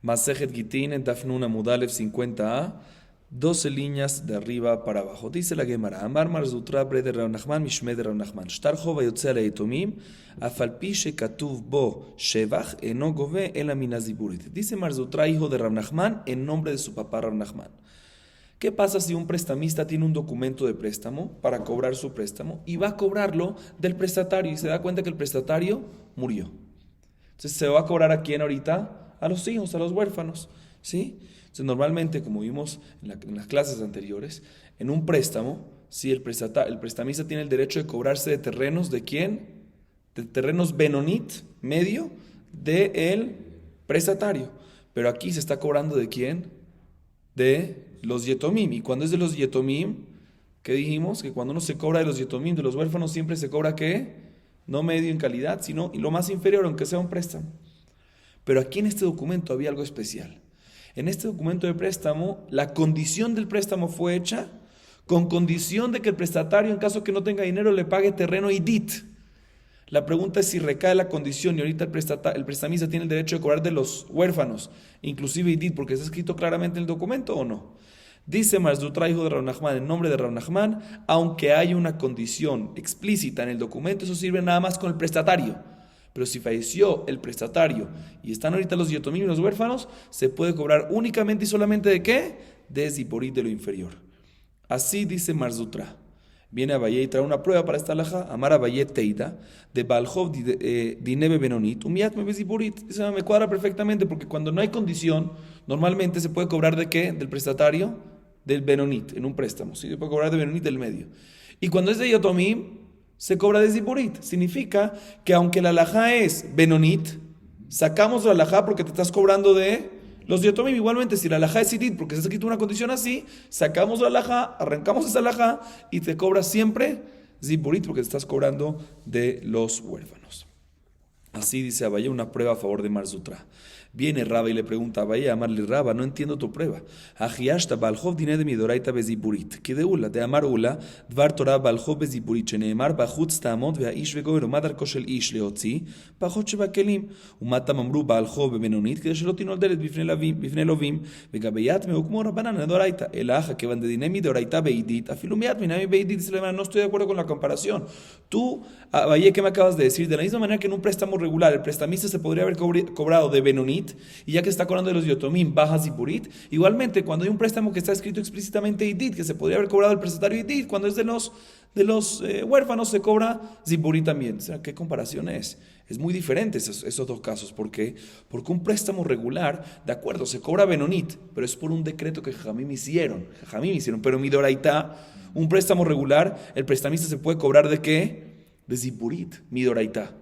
Masejet Gitin en Dafnun Amudalev 50a, 12 líneas de arriba para abajo. Dice la Gemara, Amar Marzutra bre de Rav Nachman, Mishme de Rav Nachman. Shtar Chova Yotzea Leyetomim, Afalpi Shekatuv Bo Shevach, Eno Gove Ela Minaziburit. Dice Marzutra, hijo de Rav Nachman, en nombre de su papá Rav Nachman. ¿Qué pasa si un prestamista tiene un documento de préstamo para cobrar su préstamo y va a cobrarlo del prestatario y se da cuenta que el prestatario murió? Entonces, ¿se va a cobrar a quién ahorita? A los hijos, a los huérfanos, ¿sí? Entonces, normalmente, como vimos en las clases anteriores, en un préstamo, ¿sí? el prestamista tiene el derecho de cobrarse de terrenos, ¿de quién? De terrenos benonit, medio, del prestatario. Pero aquí se está cobrando ¿de quién? De los yetomim. Y cuando es de los yetomim, ¿qué dijimos? Que cuando uno se cobra de los yetomim, de los huérfanos, siempre se cobra ¿qué? No medio en calidad, sino lo más inferior, aunque sea un préstamo. Pero aquí en este documento había algo especial. En este documento de préstamo, la condición del préstamo fue hecha con condición de que el prestatario, en caso que no tenga dinero, le pague terreno idit. La pregunta es si recae la condición y ahorita el prestamista tiene el derecho de cobrar de los huérfanos, inclusive idit, porque está escrito claramente en el documento o no. Dice Marzutra, hijo de Rav Nachman, en nombre de Rav Nachman, aunque hay una condición explícita en el documento, eso sirve nada más con el prestatario. Pero si falleció el prestatario y están ahorita los yetomim y los huérfanos, se puede cobrar únicamente y solamente ¿de qué? De ziporit, de lo inferior. Así dice Marzutra. Viene Abaye y trae una prueba para esta alhaja. Amar Abaye teida, de Balhov dinebe benonit, umiat me ziporit. Dice, me cuadra perfectamente porque cuando no hay condición, normalmente se puede cobrar ¿de qué? Del prestatario, del benonit, en un préstamo. ¿Sí? Se puede cobrar de benonit del medio. Y cuando es de yetomim, se cobra de ziporit. Significa que aunque la alajá es benonit, sacamos la alajá porque te estás cobrando de los yetomim. Igualmente, si la alajá es idit, porque se ha escrito una condición así, sacamos la alajá, arrancamos esa alajá y te cobras siempre ziporit porque te estás cobrando de los huérfanos. Así dice Abaye, una prueba a favor de Marzutra. Viene Raba y le pregunta a Abaye, amarle Raba, no entiendo tu prueba. Ajiashta balhov diné de midoraita beziburit. Que de ula, de amar ula, dvar Torah balhov beziburit, sheneemar bachutz tamot veaish vegoer, umadar koshel ish leotzi, pachot shebakelim, umatam amru balhov bebenonit, que de shelotino al deret bifne lovim, vegabeyat meukmo rabanan edoraita, el aja que van de diné midoraita beidit, afilumiat minami beidit, no estoy de acuerdo con la comparación. Tú, Abaye, ¿qué me acabas de decir? De la misma manera que en un préstamo regular, el prestamista se podría haber cobrado de benonit, y ya que está cobrando de los yotomim, baja zipurit. Igualmente, cuando hay un préstamo que está escrito explícitamente idit, que se podría haber cobrado el prestatario idit, cuando es de los huérfanos se cobra zipurit también. O sea, ¿qué comparación es? Es muy diferente esos dos casos. ¿Por qué? Porque un préstamo regular, de acuerdo, se cobra benonit, pero es por un decreto que Jajamim hicieron. Pero midoraita, un préstamo regular, el prestamista se puede cobrar ¿de qué? De zipurit, midoraita.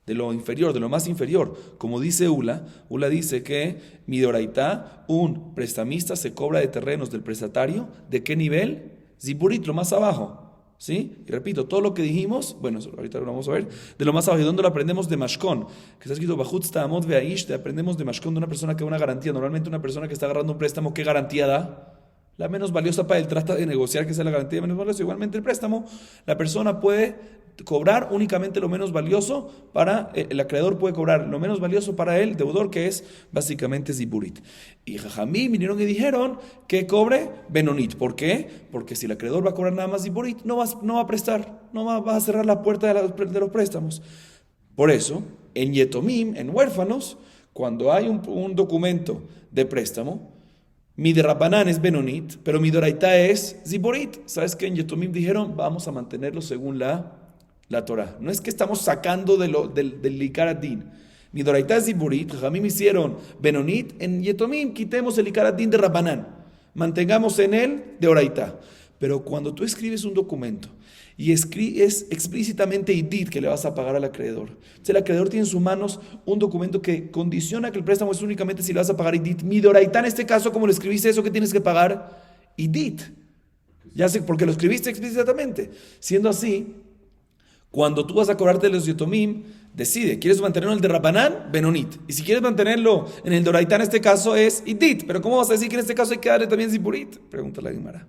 De lo inferior, de lo más inferior. Como dice Ula dice que midoraita, un prestamista se cobra de terrenos del prestatario, ¿de qué nivel? Zipurit, lo más abajo. ¿Sí? Y repito, todo lo que dijimos, bueno, ahorita lo vamos a ver, de lo más abajo. ¿De dónde lo aprendemos? De Mashkon, que está escrito Bachutz Ta'amot Ve'aish, aprendemos de Mashkon, de una persona que da una garantía. Normalmente una persona que está agarrando un préstamo, ¿qué garantía da? La menos valiosa para él, trata de negociar que sea la garantía menos valiosa. Igualmente el préstamo, la persona puede cobrar únicamente lo menos valioso para el acreedor, puede cobrar lo menos valioso para el deudor, que es básicamente zipurit. Y Jajamim vinieron y dijeron que cobre benonit. ¿Por qué? Porque si el acreedor va a cobrar nada más zipurit, no va a prestar, va a cerrar la puerta de los préstamos. Por eso, en yetomim, en huérfanos, cuando hay un documento de préstamo, mi de Rabbanán es benonit, pero mi doraita es zipurit. ¿Sabes qué? En yetomim dijeron, vamos a mantenerlo según la Torah. No es que estamos sacando del Ikar Adin. Mi doraita es zipurit, Jajamim hicieron benonit, en yetomim quitemos el Ikar Adin de Rabbanán, mantengamos en él de oraita. Pero cuando tú escribes un documento y es explícitamente idit que le vas a pagar al acreedor, entonces el acreedor tiene en sus manos un documento que condiciona que el préstamo es únicamente si le vas a pagar idit. Mi doraita en este caso, como lo escribiste, eso que tienes que pagar idit. Ya sé, porque lo escribiste explícitamente. Siendo así, cuando tú vas a cobrarte los yetomim, decide, ¿quieres mantenerlo en el de Rabbanán? Benonit. Y si quieres mantenerlo en el de Oraita, en este caso es idit. Pero ¿cómo vas a decir que en este caso hay que darle también zipurit? Pregunta la Gemara.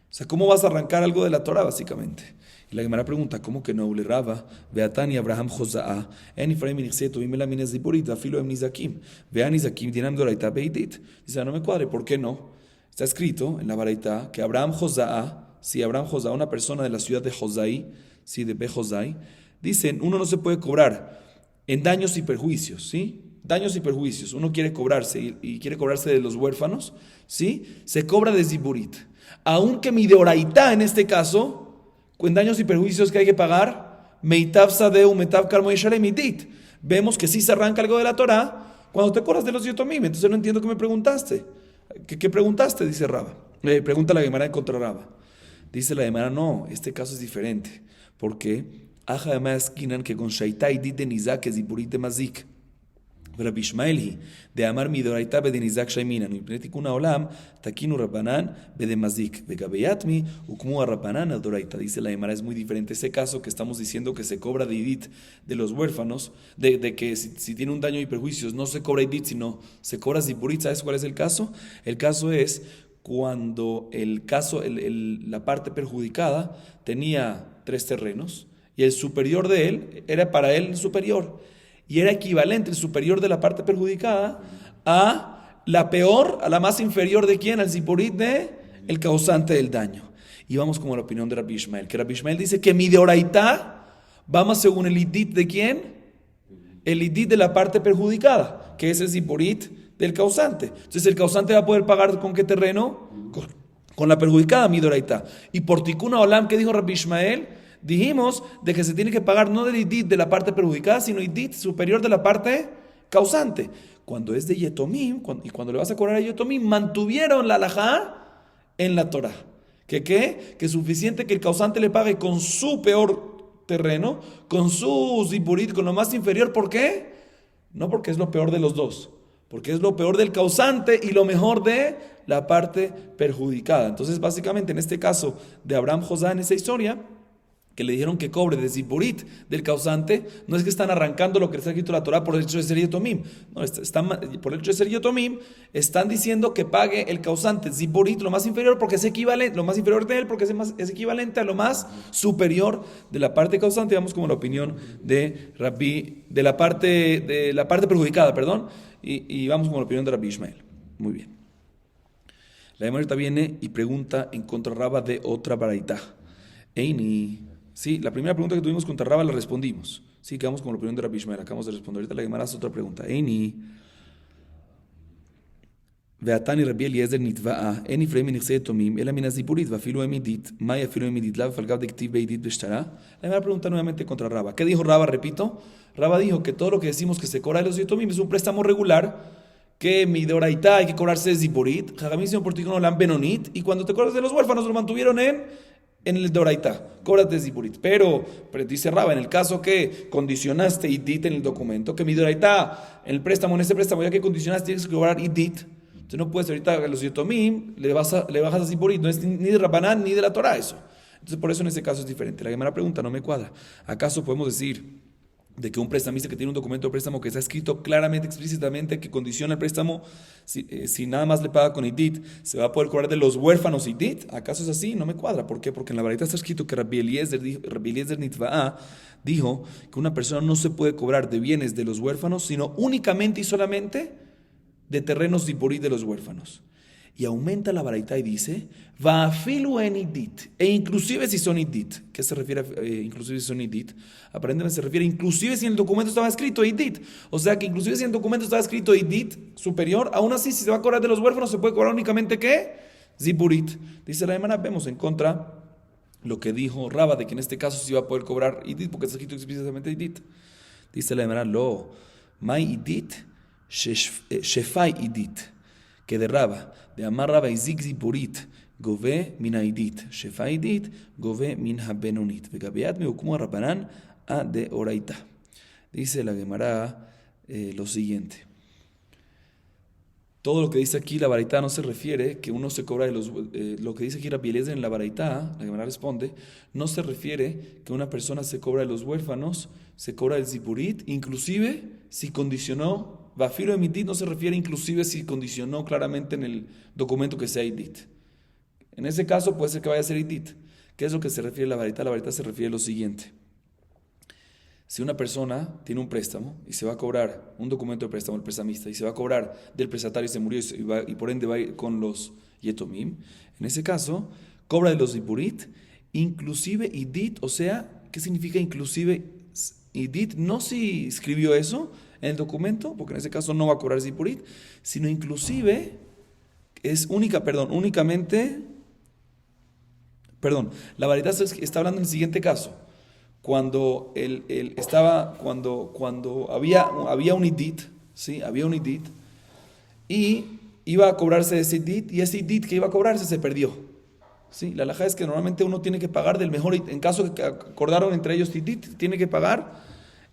O sea, ¿cómo vas a arrancar algo de la Torah, básicamente? Y la Gemara pregunta, ¿cómo que no? Le Raba, Beatani Abraham Josa'a, En Ifraim Nixeto, Imela Mines Zipurit, Afilo Em Nizakim, Vean Nizakim, Dinam Doraita Beidit. Dice, no me cuadre, ¿por qué no? Está escrito en la Baraita que Abraham Josa'a, si Abraham Josa'a, una persona de la ciudad de Josai, sí, de Bejosai, dicen, uno no se puede cobrar en daños y perjuicios, ¿sí? Daños y perjuicios. Uno quiere cobrarse y quiere cobrarse de los huérfanos, ¿sí? Se cobra de Ziburit. Aunque mi deoraita en este caso, con daños y perjuicios que hay que pagar, Meitav Sadeu, Meitav Karmo Yeshalem Idit. Vemos que sí se arranca algo de la Torah cuando te cobras de los yotomim. Entonces no entiendo qué me preguntaste. ¿Qué preguntaste? Dice Raba. Pregunta la Gemara contra Raba. Dice la Gemara, no, este caso es diferente. ¿Por qué? Aja de Mayaskinan que con Shaita Idit de Nizak es Ziburit de Mazik. Rabbi Ishmael de Amar Midoraita Bedenizak Shaiminan, Uipnetikuna Olam, Takinu Rabbanan, Bedemazik, Begabeyatmi, Ukmua Rabbanan, Adoraita. Dice la Gemara, es muy diferente ese caso que estamos diciendo que se cobra de Idit de los huérfanos, de que si tiene un daño y perjuicios no se cobra Idit, sino se cobra Ziburit. ¿Sabes cuál es el caso? El caso es cuando la parte perjudicada tenía 3 terrenos y el superior de él era para él el superior. Y era equivalente el superior de la parte perjudicada a la peor, a la más inferior de quién, al zipurit de el causante del daño. Y vamos como la opinión de Rabbi Ishmael, que Rabbi Ishmael dice que mi deoraita vamos según el idit de quién, el idit de la parte perjudicada, que es el zipurit del causante. Entonces el causante va a poder pagar con qué terreno, con la perjudicada mi deoraita. Y por tikuna olam, ¿qué dijo Rabbi Ishmael? Dijimos de que se tiene que pagar no del idit de la parte perjudicada, sino idit superior de la parte causante. Cuando es de yetomim, y cuando le vas a cobrar a yetomim, mantuvieron la halajá en la Torah. ¿Que qué? Que es suficiente que el causante le pague con su peor terreno, con su zipurit, con lo más inferior. ¿Por qué? No porque es lo peor de los dos, porque es lo peor del causante y lo mejor de la parte perjudicada. Entonces, básicamente, en este caso de Abraham Josá, en esa historia, que le dijeron que cobre de ziburit del causante, no es que están arrancando lo que está escrito en la Torah por el hecho de ser yetomim. No, por el hecho de ser yetomim, están diciendo que pague el causante ziburit lo más inferior porque es equivalente, lo más inferior de él porque es equivalente a lo más superior de la parte causante. Vamos como la opinión de Rabbi, de la parte perjudicada, perdón, y vamos como la opinión de Rabbi Ishmael. Muy bien. La Gemara viene y pregunta en contra Raba de otra baraita. Eini. Sí, la primera pregunta que tuvimos contra Raba la respondimos. Sí, quedamos con la opinión de Rabbi Ishmael. Acabamos de responder. Ahorita la Gemara hace otra pregunta. Eini. Veatani Rabbi Eliezer nitva'a. Eni fremi nixei tomim. Ela mina zipurit. Vafilu emidit. Maya filu emidit. La falgav de ktiv beidit beshtara. La Gemara pregunta nuevamente contra Raba. ¿Qué dijo Raba? Repito. Raba dijo que todo lo que decimos que se cobra de los yetomim es un préstamo regular. Que mi deoraita hay que cobrarse de zipurit. Jajamísimo por ti no la benonit. Y cuando te cobras de los huérfanos lo mantuvieron en el Doraita, cóbrate de Ziburit. Pero dice Raba, en el caso que condicionaste idit en el documento, que mi Doraita, en ese préstamo, ya que condicionaste, tienes que cobrar idit. Entonces no puedes ahorita a los yotomim, le bajas a Ziburit, no es ni de Rabbanán ni de la Torah eso. Entonces por eso en ese caso es diferente. La Gemara pregunta, no me cuadra. ¿Acaso podemos decir de que un prestamista que tiene un documento de préstamo que está escrito claramente, explícitamente, que condiciona el préstamo, si nada más le paga con idit, se va a poder cobrar de los huérfanos idit? ¿Acaso es así? No me cuadra. ¿Por qué? Porque en la baraita está escrito que Rabbi Eliezer Nitva'a dijo que una persona no se puede cobrar de bienes de los huérfanos, sino únicamente y solamente de terrenos ziburit de los huérfanos. Y aumenta la baraita y dice, Va'afilu en idit, e inclusive si son idit. ¿Qué se refiere a inclusive si son idit? Aparentemente se refiere inclusive si en el documento estaba escrito idit. O sea que inclusive si en el documento estaba escrito idit superior, aún así si se va a cobrar de los huérfanos se puede cobrar únicamente ¿qué? Ziburit. Dice la Gemara, vemos en contra lo que dijo Raba, de que en este caso sí va a poder cobrar idit, porque está escrito explícitamente idit. Dice la Gemara, lo, mai idit, shefai idit. Que de Raba, de Amar Raba y Ziburit, gove min haidit, shefaidit, gove min habenonit, vegabeat me ukmu Rabbanan a de oraita. Dice la Gemara lo siguiente. Todo lo que dice aquí la baraita no se refiere que uno se cobra de los... lo que dice aquí Rabbi Eliezer en la baraita, la Gemara responde, no se refiere que una persona se cobra de los huérfanos, se cobra del ziburit, inclusive si condicionó, Vafilo emitit no se refiere inclusive si condicionó claramente en el documento que sea idit. En ese caso puede ser que vaya a ser idit. ¿Qué es lo que se refiere a la varita? La varita se refiere a lo siguiente. Si una persona tiene un préstamo y se va a cobrar un documento de préstamo, el prestamista, y se va a cobrar del prestatario y se murió y por ende va a ir con los yetomim, en ese caso cobra de los zipurit, inclusive idit, o sea, ¿qué significa inclusive idit? No si escribió eso en el documento, porque en ese caso no va a cobrar zipurit, sino inclusive únicamente, la variedad está hablando en el siguiente caso. Cuando había un idit, ¿sí? Había un idit y iba a cobrarse ese idit y ese idit que iba a cobrarse se perdió, ¿sí? La halajá es que normalmente uno tiene que pagar del mejor, en caso de que acordaron entre ellos idit, tiene que pagar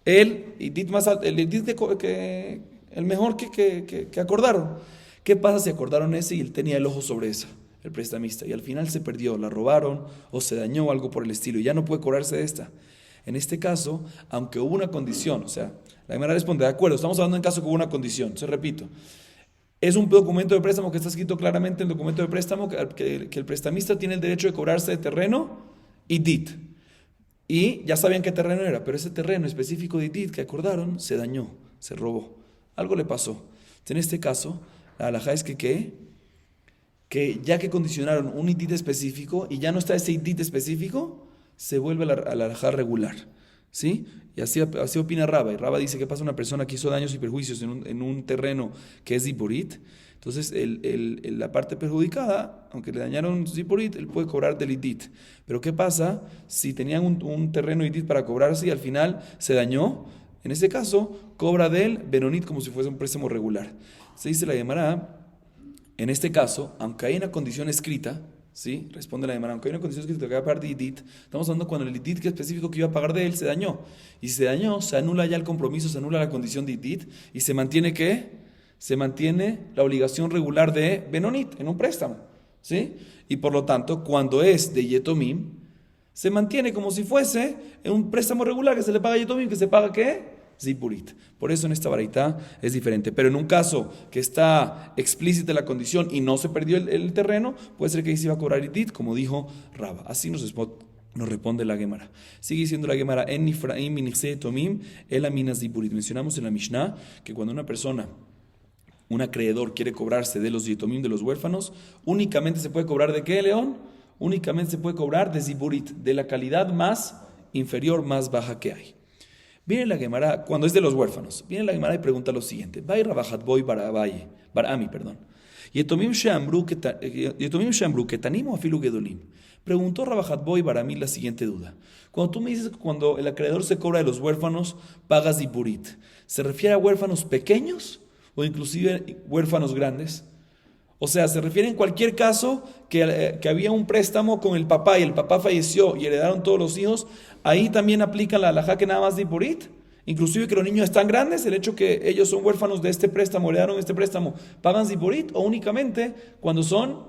el idit más alto, el idit el mejor que acordaron. ¿Qué pasa si acordaron ese y él tenía el ojo sobre esa, el prestamista, y al final se perdió, la robaron o se dañó algo por el estilo y ya no puede cobrarse de esta? En este caso, aunque hubo una condición, o sea, la Gemara responde, de acuerdo, estamos hablando en caso que hubo una condición, se repito, es un documento de préstamo que está escrito claramente en el documento de préstamo que el prestamista tiene el derecho de cobrarse de terreno y DIT. Y ya sabían qué terreno era, pero ese terreno específico de DIT que acordaron se dañó, se robó, algo le pasó. En este caso, la halajá es que ya que condicionaron un IDIT específico y ya no está ese IDIT específico, se vuelve a la halajá regular, ¿sí? Y así opina Raba. Y Raba dice que pasa una persona que hizo daños y perjuicios en un terreno que es zipurit. Entonces, la parte perjudicada, aunque le dañaron zipurit, él puede cobrar del idit. Pero ¿qué pasa si tenían un terreno idit para cobrarse y al final se dañó? En ese caso, cobra del benonit como si fuese un préstamo regular. Se dice la Gemara, en este caso, aunque hay una condición escrita, ¿sí? Responde la Gemara, aunque hay una condición escrita que va a pagar de idit, estamos hablando cuando el idit que específico que iba a pagar de él se dañó. Y si se dañó, se anula ya el compromiso, se anula la condición de idit y se mantiene ¿qué? Se mantiene la obligación regular de benonit en un préstamo, ¿sí? Y por lo tanto, cuando es de yetomim, se mantiene como si fuese en un préstamo regular que se le paga a yetomim, que se paga ¿qué? Zipurit. Por eso en esta baraita es diferente. Pero en un caso que está explícita la condición y no se perdió el terreno, puede ser que ahí se iba a cobrar idit, como dijo Raba. Así nos responde la Gemara. Sigue diciendo la Gemara, en Nifraim minichse tomim el aminas zipurit. Mencionamos en la Mishnah que cuando una persona, un acreedor, quiere cobrarse de los yetomim, de los huérfanos, únicamente se puede cobrar ¿de qué, León? Únicamente se puede cobrar de zipurit, de la calidad más inferior, más baja que hay. Viene la Gemara, cuando es de los huérfanos, viene la Gemara y pregunta lo siguiente: Barami, perdón. Yetomim sheambru ketanim o afilu gedolim. Preguntó Rabahat Boy Barami la siguiente duda. Cuando tú me dices que cuando el acreedor se cobra de los huérfanos, pagas zipurit, ¿se refiere a huérfanos pequeños o inclusive huérfanos grandes? O sea, se refiere en cualquier caso que había un préstamo con el papá y el papá falleció y heredaron todos los hijos. Ahí también aplica la halajá que nada más de zipurit. Inclusive que los niños están grandes, el hecho que ellos son huérfanos de este préstamo, heredaron este préstamo, pagan zipurit, o únicamente cuando son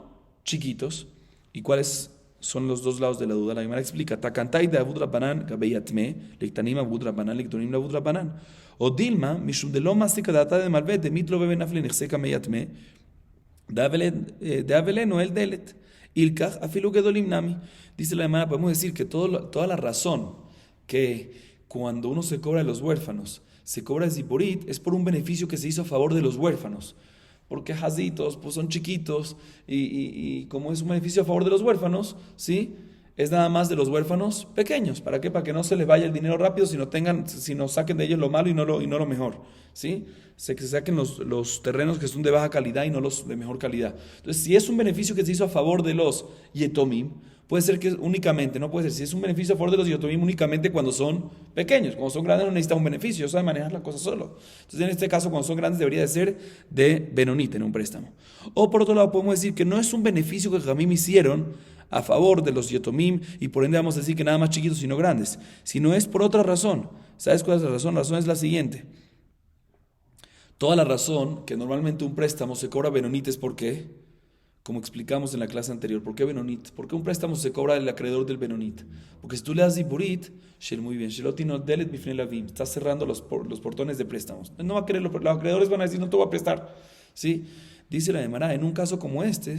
chiquitos. ¿Y cuáles son los dos lados de la duda? La Gemara explica: Takantai de Abud Rabbanan gabeyatme, lektanim Abud Rabbanan, lektonim Abud Rabbanan. O Dilma, mishum de loma sikadata de malvet, de mitlo beben afle nechseka meyatme. De Aveleno el delet, Ilkach afilu gedolim nami. Dice la Gemara, podemos decir que toda la razón que cuando uno se cobra de los huérfanos, se cobra de zipurit, es por un beneficio que se hizo a favor de los huérfanos. Porque jazitos, pues son chiquitos, y como es un beneficio a favor de los huérfanos, ¿sí? Es nada más de los huérfanos pequeños. ¿Para qué? Para que no se les vaya el dinero rápido, sino saquen de ellos lo malo y no lo mejor, ¿sí? Que se saquen los terrenos que son de baja calidad y no los de mejor calidad. Entonces, si es un beneficio que se hizo a favor de los yetomim, puede ser que únicamente, no puede ser, si es un beneficio a favor de los yetomim únicamente cuando son pequeños. Cuando son grandes no necesitan un beneficio, saben manejar la cosa solo. Entonces, en este caso, cuando son grandes debería de ser de benonit en un préstamo. O por otro lado, podemos decir que no es un beneficio que Jamim hicieron a favor de los yetomim y por ende vamos a decir que nada más chiquitos sino grandes, sino es por otra razón. ¿Sabes cuál es la razón? La razón es la siguiente: toda la razón que normalmente un préstamo se cobra benonit es porque, como explicamos en la clase anterior, ¿por qué benonit? ¿Por qué un préstamo se cobra el acreedor del benonit? Porque si tú le das zipurit, muy bien, estás cerrando los portones de préstamos. No va a querer, los acreedores van a decir: no te voy a prestar, ¿sí? Dice la Gemara, en un caso como este,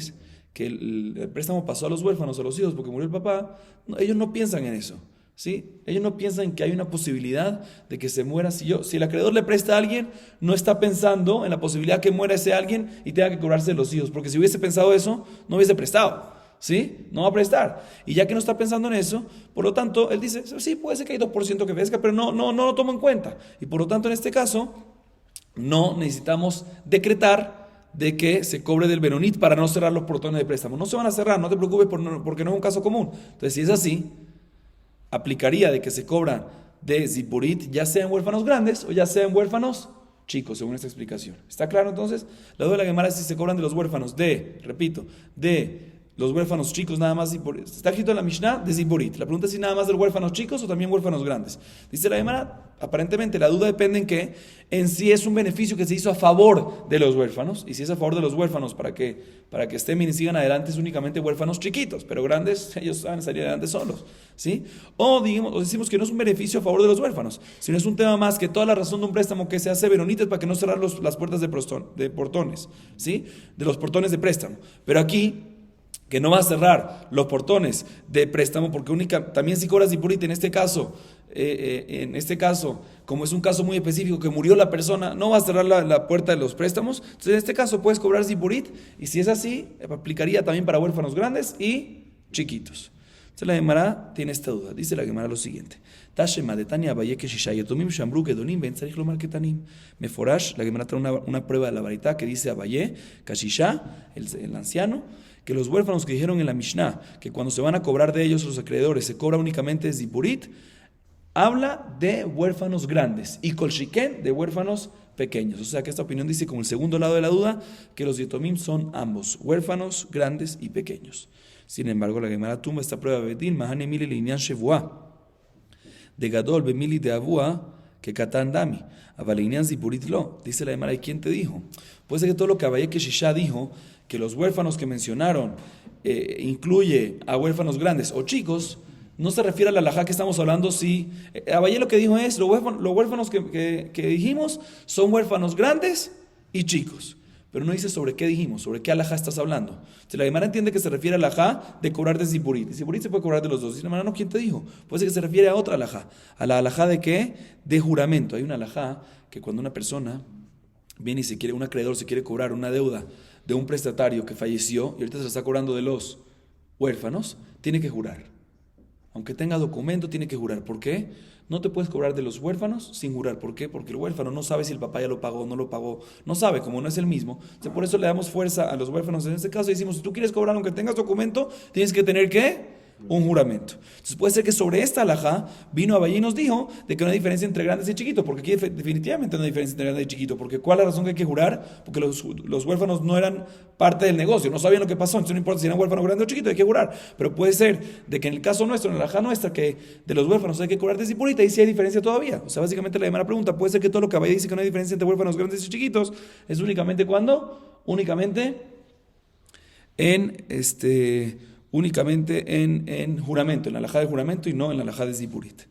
que el préstamo pasó a los huérfanos, a los hijos, porque murió el papá, ellos no piensan en eso. ¿Sí? Ellos no piensan que hay una posibilidad de que se muera. Si el acreedor le presta a alguien, no está pensando en la posibilidad que muera ese alguien y tenga que cobrarse de los hijos, porque si hubiese pensado eso, no hubiese prestado. ¿Sí? No va a prestar. Y ya que no está pensando en eso, por lo tanto, él dice, sí, puede ser que hay 2% que fezca, pero no lo tomo en cuenta. Y por lo tanto, en este caso, no necesitamos decretar de que se cobre del Benonit para no cerrar los portones de préstamo. No se van a cerrar, no te preocupes porque no es un caso común. Entonces, si es así, aplicaría de que se cobran de Zipurit, ya sea en huérfanos grandes o ya sea en huérfanos chicos, según esta explicación. ¿Está claro entonces? La duda de la Gemara es si se cobran de los huérfanos de los huérfanos chicos nada más. Está escrito en la Mishnah de Zipurit. La pregunta es si nada más de los huérfanos chicos o también huérfanos grandes. Dice la Gemara, aparentemente la duda depende en si es un beneficio que se hizo a favor de los huérfanos, y si es a favor de los huérfanos para que estén bien y sigan adelante es únicamente huérfanos chiquitos, pero grandes ellos van a salir adelante solos, ¿sí? O decimos que no es un beneficio a favor de los huérfanos, sino es un tema más que toda la razón de un préstamo que se hace Benonites para que no cerrar las puertas de portones, ¿sí? De los portones de préstamo. Pero aquí que no va a cerrar los portones de préstamo, porque también si cobras Zipurit en este caso, como es un caso muy específico que murió la persona, no va a cerrar la puerta de los préstamos. Entonces en este caso puedes cobrar Zipurit, y si es así, aplicaría también para huérfanos grandes y chiquitos. Entonces la Gemara tiene esta duda. Dice la Gemara lo siguiente: Tashema de Tania Abaye que Shisha Yetomim Shambru Kedonim Ben Tzarich Lomar Ketanim. Meforash, la Gemara trae una prueba de la varita que dice Abaye, Kashisha, el anciano, que los huérfanos que dijeron en la Mishnah, que cuando se van a cobrar de ellos los acreedores, se cobra únicamente Zipurit, habla de huérfanos grandes, y Kolshiken de huérfanos pequeños. O sea que esta opinión dice, como el segundo lado de la duda, que los Yetomim son ambos, huérfanos grandes y pequeños. Sin embargo, la Gemara tumba esta prueba de Bedin, Mahane Mili Linian Shevua, de Gadol Bemili de Abua, que Katan Dami, Avalinian Zipurit Lo. Dice la Gemara, ¿y quién te dijo? Puede ser que todo lo que Abaye que Shisha dijo, que los huérfanos que mencionaron incluye a huérfanos grandes o chicos, no se refiere a la halajá que estamos hablando. Si Abaye lo que dijo es, los huérfanos que dijimos son huérfanos grandes y chicos, pero no dice sobre qué dijimos, sobre qué halajá estás hablando. Si la Gemara entiende que se refiere a la halajá de cobrar de Zipurit, Zipurit se puede cobrar de los dos. Dice la Gemara, no, ¿quién te dijo? Puede ser que se refiere a otra halajá, a la halajá de qué, de juramento. Hay una halajá que cuando una persona viene y un acreedor se quiere cobrar una deuda de un prestatario que falleció y ahorita se la está cobrando de los huérfanos, tiene que jurar. Aunque tenga documento, tiene que jurar. ¿Por qué? No te puedes cobrar de los huérfanos sin jurar. ¿Por qué? Porque el huérfano no sabe si el papá ya lo pagó o no lo pagó. No sabe, como no es el mismo. Entonces, por eso le damos fuerza a los huérfanos. En este caso decimos, si tú quieres cobrar aunque tengas documento, tienes que tener ¿qué? Un juramento. Entonces puede ser que sobre esta halajá vino Abaye y nos dijo de que no hay diferencia entre grandes y chiquitos, porque aquí definitivamente no hay diferencia entre grandes y chiquitos, porque ¿cuál es la razón que hay que jurar? Porque los huérfanos no eran parte del negocio, no sabían lo que pasó, entonces no importa si eran huérfanos grandes o chiquitos, hay que jurar. Pero puede ser de que en el caso nuestro, en la halajá nuestra, que de los huérfanos hay que cobrar de Zipurit, ahí sí hay diferencia todavía. O sea, básicamente la primera pregunta, puede ser que todo lo que Abaye dice que no hay diferencia entre huérfanos grandes y chiquitos, es únicamente ¿cuándo? Únicamente en juramento, en la halajá de juramento y no en la halajá de Zipurit.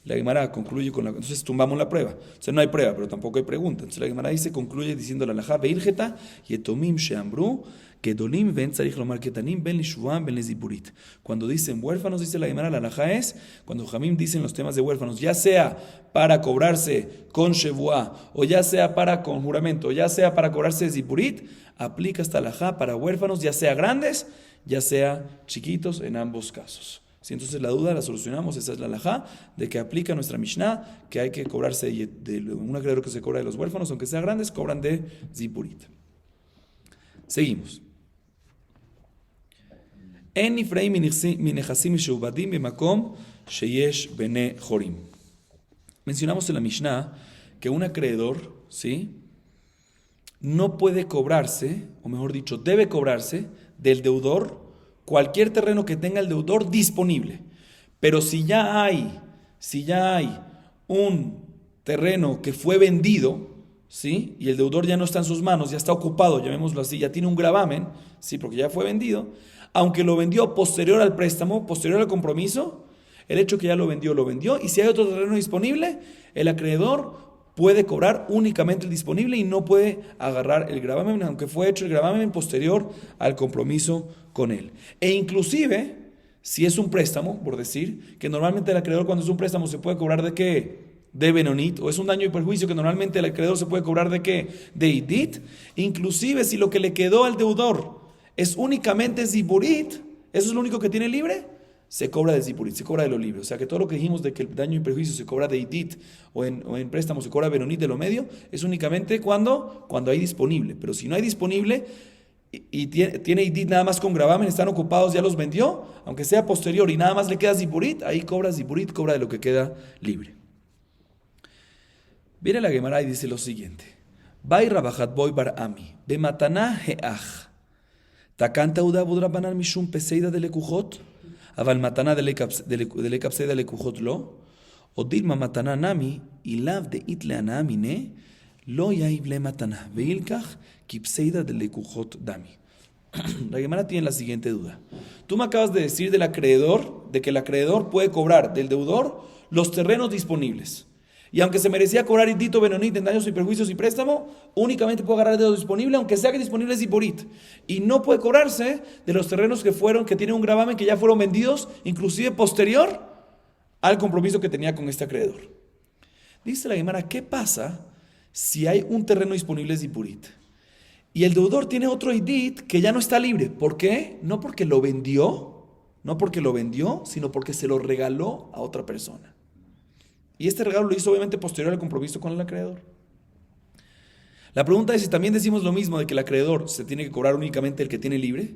La Gemara concluye entonces tumbamos la prueba. O sea, no hay prueba, pero tampoco hay pregunta. Entonces la Gemara concluye diciendo la halajá, Beilgeta, Yetomim Sheambru, Kedolim Ben Tzarich Lomar Ketanim Ben Lishuvam Ben Zipurit. Cuando dicen huérfanos, dice la Gemara, la halajá es, cuando Jamim dicen los temas de huérfanos, ya sea para cobrarse con Shevuá, o ya sea con juramento, o ya sea para cobrarse de Zipurit, aplica esta halajá para huérfanos, ya sea grandes, ya sea chiquitos, en ambos casos. Si entonces la duda la solucionamos, esa es la halajá, de que aplica nuestra Mishnah, que hay que cobrarse de un acreedor que se cobra de los huérfanos, aunque sean grandes, cobran de Zipurit. Seguimos. En Ifraim minechasim sheubadim bemakom sheyesh bene jorim. Mencionamos en la Mishnah que un acreedor, ¿sí?, no puede cobrarse, o mejor dicho, debe cobrarse del deudor cualquier terreno que tenga el deudor disponible. Pero si ya hay un terreno que fue vendido, ¿sí?, y el deudor ya no está en sus manos, ya está ocupado, llamémoslo así, ya tiene un gravamen, ¿sí?, porque ya fue vendido, aunque lo vendió posterior al préstamo, posterior al compromiso, el hecho que ya lo vendió, y si hay otro terreno disponible, el acreedor puede cobrar únicamente el disponible y no puede agarrar el gravamen, aunque fue hecho el gravamen posterior al compromiso con él. E inclusive, si es un préstamo, por decir, que normalmente el acreedor cuando es un préstamo se puede cobrar ¿de qué? De Benonit, o es un daño y perjuicio que normalmente el acreedor se puede cobrar ¿de qué? De Idit. Inclusive si lo que le quedó al deudor es únicamente Ziburit, eso es lo único que tiene libre, se cobra de Ziburit, se cobra de lo libre. O sea que todo lo que dijimos de que el daño y perjuicio se cobra de Idit o en préstamo se cobra Benonit de lo medio, es únicamente cuando hay disponible. Pero si no hay disponible y tiene Idit nada más con gravamen, están ocupados, ya los vendió, aunque sea posterior y nada más le queda Ziburit, ahí cobra Ziburit, cobra de lo que queda libre. Viene la Gemara y dice lo siguiente: Bai Rabahat Boy Bar Ami, de Mataná Heach, Takanta Uda Budrabanan Mishum Peseida de Lekujot, Aval Mataná de Lekapseida de Lekujot lo, o Dilma Mataná Nami, y Lav de Itle Anamine, lo Yaible Mataná, Veilkach, Kipseida de Lekujot Dami. La Gemara tiene la siguiente duda. Tú me acabas de decir del acreedor, de que el acreedor puede cobrar del deudor los terrenos disponibles. Y aunque se merecía cobrar Idito Benonit en daños y perjuicios y préstamo, únicamente puede agarrar el dedo disponible, aunque sea que disponible es Ziburit. Y no puede cobrarse de los terrenos que tienen un gravamen, que ya fueron vendidos, inclusive posterior al compromiso que tenía con este acreedor. Dice la Gemara, ¿qué pasa si hay un terreno disponible Ziburit y el deudor tiene otro Idit que ya no está libre? ¿Por qué? No porque lo vendió, sino porque se lo regaló a otra persona. Y este regalo lo hizo obviamente posterior al compromiso con el acreedor. La pregunta es si también decimos lo mismo de que el acreedor se tiene que cobrar únicamente el que tiene libre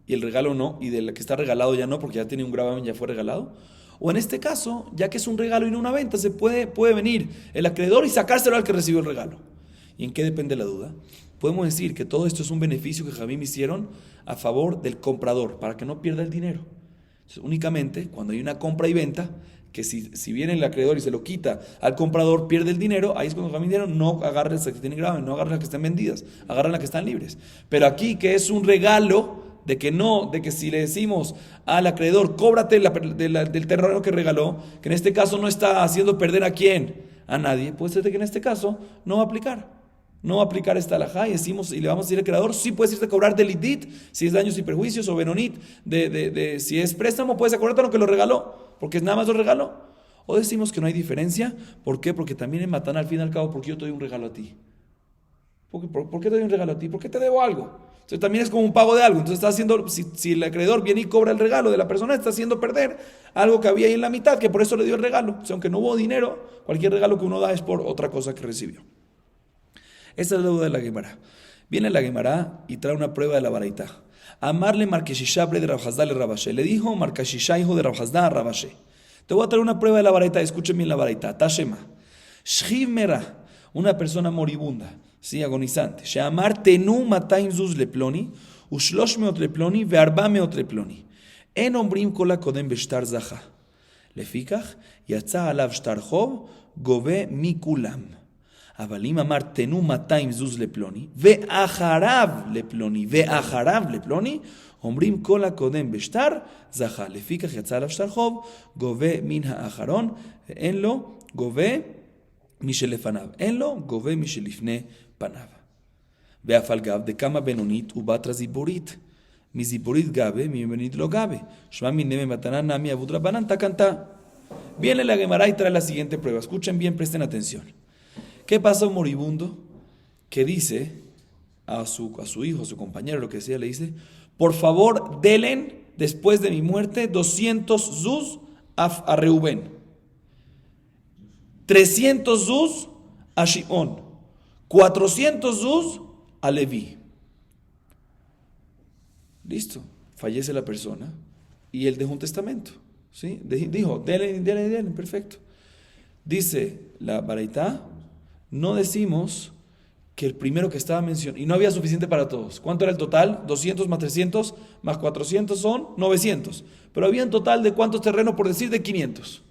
y el regalo no, y del que está regalado ya no, porque ya tiene un gravamen, ya fue regalado. O en este caso, ya que es un regalo y no una venta, se puede venir el acreedor y sacárselo al que recibió el regalo. ¿Y en qué depende la duda? Podemos decir que todo esto es un beneficio que Jamim hicieron a favor del comprador, para que no pierda el dinero. Entonces, únicamente cuando hay una compra y venta, que si viene el acreedor y se lo quita al comprador, pierde el dinero, ahí es cuando Jamim dijeron, no agarren las que tienen gravamen, no agarren las que estén vendidas, agarren las que están libres. Pero aquí, que es un regalo, de que si le decimos al acreedor, cóbrate del terreno que regaló, que en este caso no está haciendo perder a quién, a nadie, puede ser que en este caso no va a aplicar. No va a aplicar esta alajá y le vamos a decir al acreedor, sí puedes irte a cobrar del idit, si es daños y perjuicios, o benonit, si es préstamo, puedes acordarte lo que lo regaló, porque nada más lo regaló. O decimos que no hay diferencia, ¿por qué? Porque también en Matán, al fin y al cabo, ¿por qué yo te doy un regalo a ti? ¿Por qué te doy un regalo a ti? ¿Por qué te debo algo? Entonces también es como un pago de algo. Entonces está haciendo, si el acreedor viene y cobra el regalo de la persona, está haciendo perder algo que había ahí en la mitad, que por eso le dio el regalo. O sea, aunque no hubo dinero, cualquier regalo que uno da es por otra cosa que recibió. Esa es la duda de la Gemara. Viene la Gemara y trae una prueba de la baraita. Amarle Markeshishá de Rabhazdá le Rabashe. Le dijo Markeshishá, hijo de Rabhazdá, a Rabashe. Te voy a traer una prueba de la baraita. Escuchen bien la baraita. Tashema. Shchiv Mera, una persona moribunda, sí, agonizante. Sheamar tenu mataim zuz leploni, ushlosh meot leploni, vearba meot leploni. En ombrim kola kodem beshtar zaha. Lefikach, yatza alav shtar chov, gove mikulam. אבל אם אמר תנו 200 זוז לפלוני, ואחריו לפלוני, אומרים כל הקודם בשטר, זכה. לפיכך יצא עליו שטר חוב, גובה מן האחרון, ואין לו, גובה משלפניו. אין לו, גובה משלפני פניו. ואף על גב, דקמה בינונית ובתרא זיבורית. מזיבורית גבה, מבינונית לא גבה. שמע מיני מתנה נמי אבוד רבנן תקנתה. Viene la Gemara y trae la siguiente prueba. Escuchen bien, presten atención. ¿Qué pasa a un moribundo que dice a su hijo, a su compañero, lo que sea, le dice, por favor, delen después de mi muerte 200 zuz a Reubén, 300 zuz a Shión, 400 zuz a Leví? Listo, fallece la persona y él dejó un testamento, ¿sí? Dijo, delen, perfecto. Dice la baraita, no decimos que el primero que estaba mencionado, y no había suficiente para todos. ¿Cuánto era el total? 200 más 300 más 400 son 900. Pero había un total de ¿cuántos terrenos? Por decir, de 500.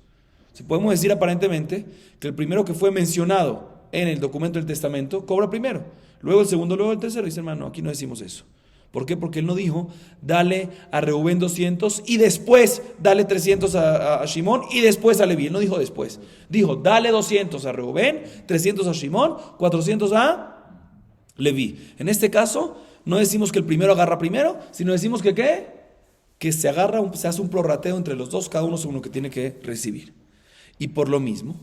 Si podemos decir aparentemente que el primero que fue mencionado en el documento del testamento cobra primero, luego el segundo, luego el tercero. Dice, hermano, aquí no decimos eso. ¿Por qué? Porque él no dijo, dale a Reubén 200 y después dale 300 a Shimón y después a Leví. Él no dijo después. Dijo, dale 200 a Reubén, 300 a Shimón, 400 a Leví. En este caso, no decimos que el primero agarra primero, sino decimos que ¿qué? Que se hace un prorrateo entre los dos, cada uno según lo que tiene que recibir. Y por lo mismo,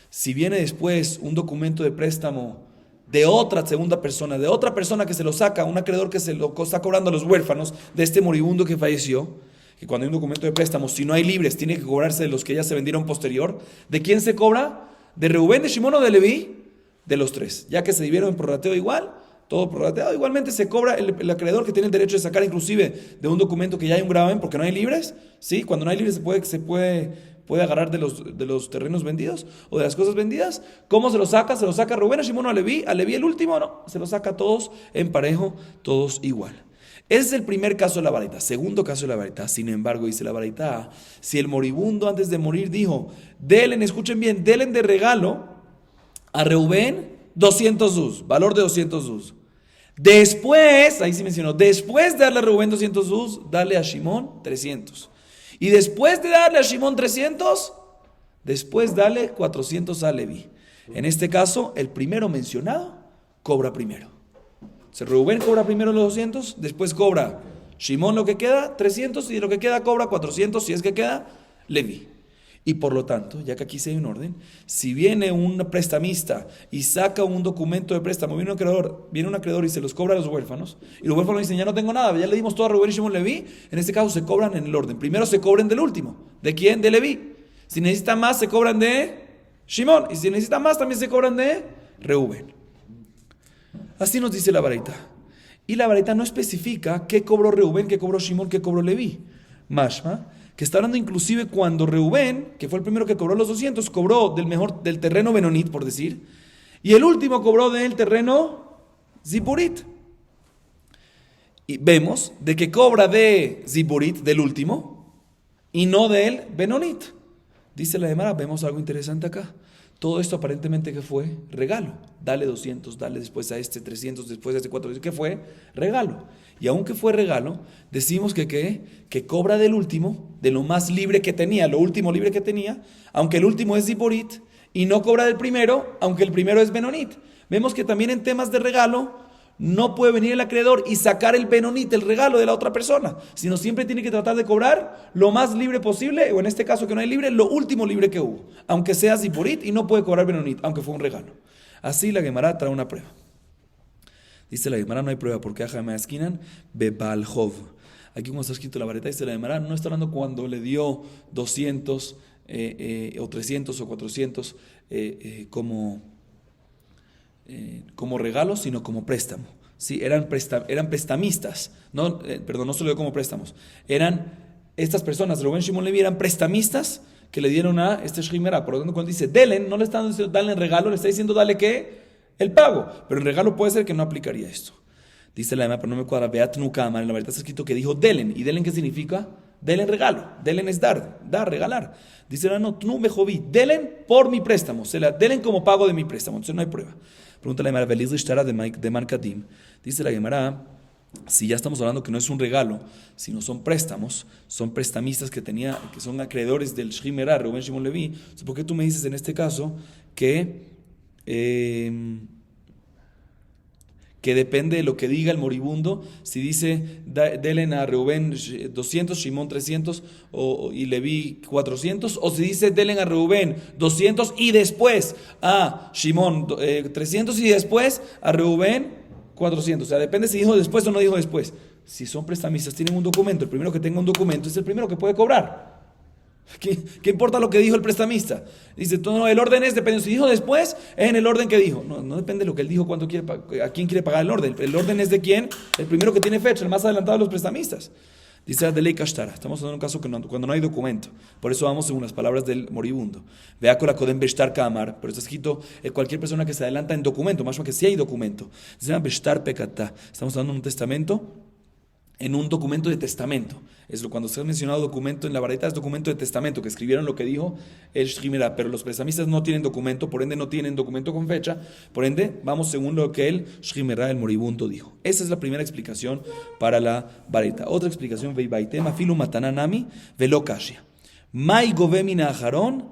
si viene después un documento de préstamo de otra segunda persona, de otra persona que se lo saca, un acreedor que se lo está cobrando a los huérfanos de este moribundo que falleció, que cuando hay un documento de préstamo, si no hay libres, tiene que cobrarse de los que ya se vendieron posterior. ¿De quién se cobra? ¿De Reubén, de Shimón o de Leví? De los tres. Ya que se dividieron en prorrateo igual, todo prorrateado, igualmente se cobra el acreedor que tiene el derecho de sacar inclusive de un documento que ya hay un gravamen porque no hay libres. ¿Sí? Cuando no hay libres se puede agarrar de los terrenos vendidos o de las cosas vendidas. ¿Cómo se lo saca? ¿Se lo saca Rubén, a Shimón o a Leví? ¿A Leví el último? No, se lo saca a todos en parejo, todos igual. Ese es el primer caso de la baraita. Segundo caso de la baraita, sin embargo, dice la baraita, si el moribundo antes de morir dijo, escuchen bien, denle de regalo a Reubén 200 zuz, valor de 200 zuz. Después, ahí sí mencionó, después de darle a Reubén 200 zuz, dale a Shimón 300. Y después de darle a Shimón 300, después dale 400 a Leví. En este caso, el primero mencionado cobra primero. Reubén cobra primero los 200, después cobra Shimón lo que queda, 300, y de lo que queda cobra 400, si es que queda, Leví. Y por lo tanto, ya que aquí sí hay un orden, si viene un prestamista y saca un documento de préstamo, viene un acreedor y se los cobra a los huérfanos, y los huérfanos dicen, ya no tengo nada, ya le dimos todo a Reubén y Shimón Leví, en este caso se cobran en el orden. Primero se cobran del último. ¿De quién? De Leví. Si necesita más, se cobran de Shimón. Y si necesita más, también se cobran de Reubén. Así nos dice la baraita. Y la baraita no especifica qué cobró Reubén, qué cobró Shimón, qué cobró Leví. Mashma, que está hablando inclusive cuando Reubén, que fue el primero que cobró los 200, cobró del terreno Benonit, por decir, y el último cobró del terreno Ziburit. Y vemos de que cobra de Ziburit, del último, y no del Benonit. Dice la Gemara, vemos algo interesante acá. Todo esto aparentemente que fue regalo. Dale 200, dale después a este 300, después a este 400. ¿Qué fue? Regalo. Y aunque fue regalo, decimos que cobra del último, de lo más libre que tenía, lo último libre que tenía, aunque el último es Ziborit, y no cobra del primero, aunque el primero es Benonit. Vemos que también en temas de regalo, no puede venir el acreedor y sacar el Benonit, el regalo de la otra persona, sino siempre tiene que tratar de cobrar lo más libre posible, o en este caso que no hay libre, lo último libre que hubo, aunque sea Ziborit, y no puede cobrar Benonit, aunque fue un regalo. Así la Gemara trae una prueba. Dice la Gemara, no hay prueba porque Ajame Askinan Bebal Hov. Aquí como está escrito la vareta, dice la Gemara, no está hablando cuando le dio 200 o 300 o 400 como regalo, sino como préstamo. Sí, eran prestamistas. No se lo dio como préstamos. Eran estas personas, Reubén, Shimón, Leví, eran prestamistas que le dieron a este Shimera. Por lo tanto, cuando dice Delen, no le está diciendo dale en regalo, le está diciendo dale ¿qué? El pago. Pero en regalo puede ser que no aplicaría esto. Dice la Gemara, pero no me cuadra. Beat Nukama, en la verdad está escrito que dijo Delen. ¿Y Delen qué significa? Delen regalo. Delen es dar, regalar. Dice la no, Tnu Mejoví. Delen por mi préstamo. O sea, Delen como pago de mi préstamo. Entonces no hay prueba. Pregunta la Gemara, Beliz Ishtara de Markadim. Dice la Gemara, si ya estamos hablando que no es un regalo, sino son préstamos, son prestamistas que son acreedores del Shimera, Reubén, Shimón, Leví. Entonces, ¿por qué tú me dices en este caso que depende de lo que diga el moribundo? Si dice, delen a Reubén 200, Shimón 300 y Leví 400, o si dice, delen a Reubén 200 y después a Shimón 300 y después a Reubén 400. O sea, depende si dijo después o no dijo después. Si son prestamistas, tienen un documento, el primero que tenga un documento es el primero que puede cobrar. ¿Qué importa lo que dijo el prestamista? Dice, no, el orden es, depende, si dijo después, es en el orden que dijo. No depende de lo que él dijo, a quién quiere pagar el orden. El orden es de quién, el primero que tiene fecha, el más adelantado de los prestamistas. Dice de ley Kashtara, estamos hablando de un caso cuando no hay documento. Por eso vamos según las palabras del moribundo. Vea con la Kodem Beshtar Kamar, pero está escrito cualquier persona que se adelanta en documento, más que si hay documento. Se llama Beshtar Pekatá. Estamos hablando de un testamento en un documento de testamento. Cuando se ha mencionado documento en la baraita, es documento de testamento, que escribieron lo que dijo el Shemira, pero los prestamistas no tienen documento, por ende no tienen documento con fecha, por ende vamos según lo que el Shemira, el moribundo, dijo. Esa es la primera explicación para la baraita. Otra explicación, Veibaitema, Filu Matananami, Velo Kashia. Mai Govemina Ajarón,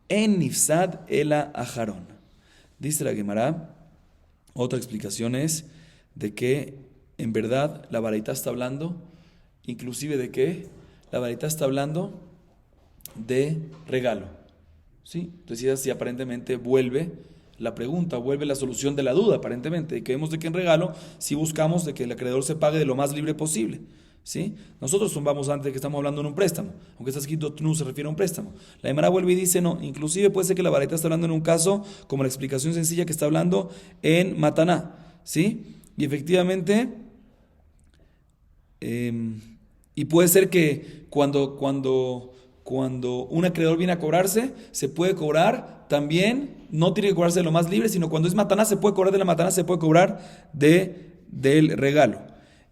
en Nifsad Ela Ajarón. Dice la Gemara, otra explicación es de que en verdad la baraita está hablando, inclusive de qué, la baraita está hablando de regalo, ¿sí? Entonces así aparentemente vuelve la pregunta, vuelve la solución de la duda, aparentemente, y que vemos de que en regalo si buscamos de que el acreedor se pague de lo más libre posible, ¿sí? Nosotros vamos antes de que estamos hablando en un préstamo, aunque está escrito no se refiere a un préstamo. La Gemara vuelve y dice no, inclusive puede ser que la baraita está hablando en un caso como la explicación sencilla que está hablando en Mataná, ¿sí? Y efectivamente y puede ser que cuando un acreedor viene a cobrarse, se puede cobrar también, no tiene que cobrarse de lo más libre, sino cuando es mataná, se puede cobrar de la mataná, se puede cobrar del regalo.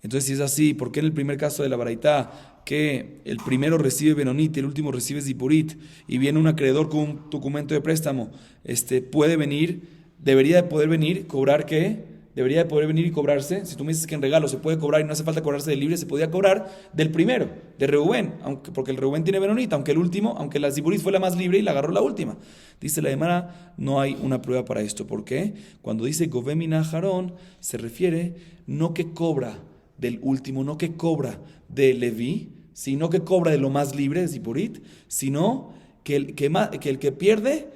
Entonces, si es así, ¿por qué en el primer caso de la baraitá, que el primero recibe Benonit y el último recibe Zipurit, y viene un acreedor con un documento de préstamo, puede venir, debería de poder venir, cobrar qué? Debería de poder venir y cobrarse, si tú me dices que en regalo se puede cobrar y no hace falta cobrarse del libre, se podía cobrar del primero, de Reubén, porque el Reubén tiene Benonit, aunque la Ziburit fue la más libre y la agarró la última. Dice la Gemara, no hay una prueba para esto. ¿Por qué? Cuando dice Govemina Jarón, se refiere no que cobra del último, no que cobra de Leví, sino que cobra de lo más libre, de Ziburit, sino que el que pierde,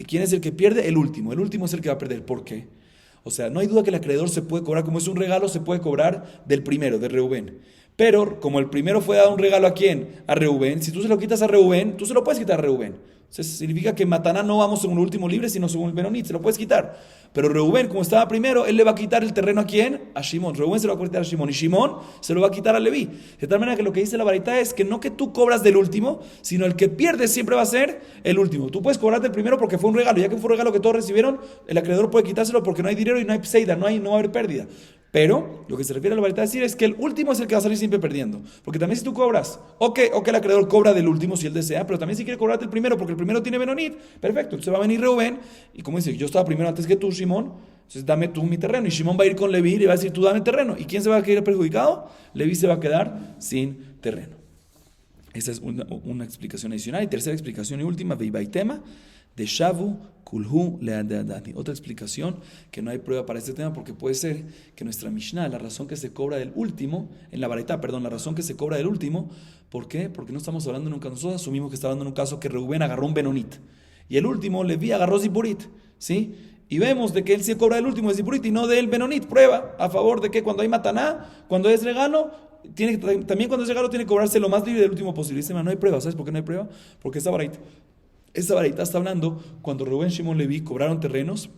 ¿quién es el que pierde? El último es el que va a perder. ¿Por qué? O sea, no hay duda que el acreedor se puede cobrar, como es un regalo, se puede cobrar del primero, de Reubén. Pero, como el primero fue dado un regalo ¿a quién? A Reubén. Si tú se lo quitas a Reubén, tú se lo puedes quitar a Reubén. Entonces, significa que en Mataná no vamos según el último libre, sino según el Benonit, se lo puedes quitar. Pero Reubén, como estaba primero, él le va a quitar el terreno ¿a quién? A Shimón. Reubén se lo va a quitar a Shimón y Shimón se lo va a quitar a Leví. De tal manera que lo que dice la baraita es que no que tú cobras del último, sino el que pierde siempre va a ser el último. Tú puedes cobrar del primero porque fue un regalo, ya que fue un regalo que todos recibieron, el acreedor puede quitárselo porque no hay dinero y no hay pseida, no va a haber pérdida. Pero lo que se refiere a la baraita decir es que el último es el que va a salir siempre perdiendo. Porque también si tú cobras, o que el acreedor cobra del último si él desea, pero también si quiere cobrar del primero porque el primero tiene Benonit, perfecto. Entonces va a venir Reubén y como dice, yo estaba primero antes que tú, Shimón, entonces dame tú mi terreno. Y Shimón va a ir con Leví y le va a decir, tú dame terreno. ¿Y quién se va a quedar perjudicado? Leví se va a quedar sin terreno. Esa es una explicación adicional. Y tercera explicación y última, Veibaitema, de Shavu Kulhu Leadadati. Otra explicación que no hay prueba para este tema porque puede ser que nuestra Mishnah, la razón que se cobra del último, en la baraita, la razón que se cobra del último, ¿por qué? Porque no estamos hablando en un caso, nosotros asumimos que está hablando en un caso que Reubén agarró un Benonit y el último Leví agarró Zipurit, ¿sí? Y vemos de que él sí cobra del último de Zipurit y no del Benonit. Prueba a favor de que cuando hay mataná, cuando es regalo, también cuando es regalo tiene que cobrarse lo más libre del último posible. Dice, no hay prueba. ¿Sabes por qué no hay prueba? Porque esta baraita está hablando cuando Reubén, Shimón, Leví cobraron terrenos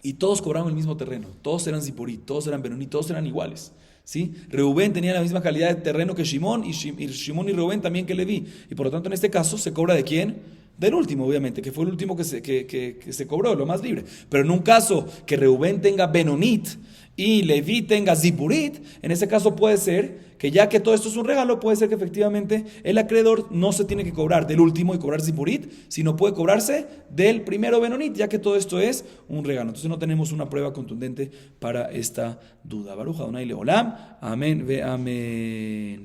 y todos cobraron el mismo terreno. Todos eran Zipurit, todos eran Benonit, todos eran iguales, ¿sí? Reubén tenía la misma calidad de terreno que Shimón y Shimón y Reubén también que Leví. Y por lo tanto en este caso se cobra ¿de quién? Del último, obviamente, que fue el último que se cobró, lo más libre. Pero en un caso que Reubén tenga Benonit y Leví tenga Zipurit, en ese caso puede ser que ya que todo esto es un regalo, puede ser que efectivamente el acreedor no se tiene que cobrar del último y cobrar Zipurit, sino puede cobrarse del primero Benonit, ya que todo esto es un regalo. Entonces no tenemos una prueba contundente para esta duda. Baruch Adonai Leolam. Amén ve amén.